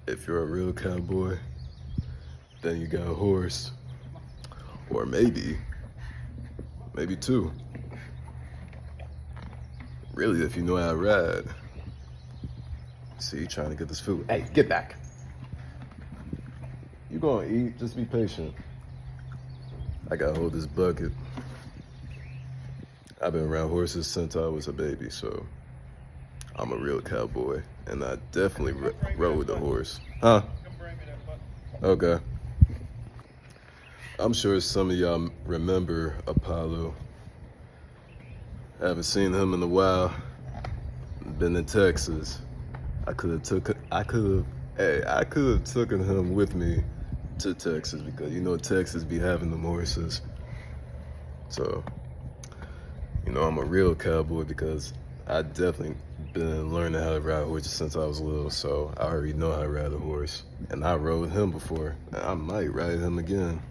If you're a real cowboy, then you got a horse. Or maybe two. Really, if you know how to ride. See, trying to get this food. Hey, get back. You gonna eat, just be patient. I gotta hold this bucket. I've been around horses since I was a baby, so I'm a real cowboy. And I definitely rode a horse. Huh? Okay. I'm sure some of y'all remember Apollo. Haven't seen him in a while. Been in Texas. I could have taken him with me to Texas because you know Texas be having them horses. So, I'm a real cowboy because I definitely been learning how to ride horses since I was little. So I already know how to ride a horse, and I rode him before. And I might ride him again.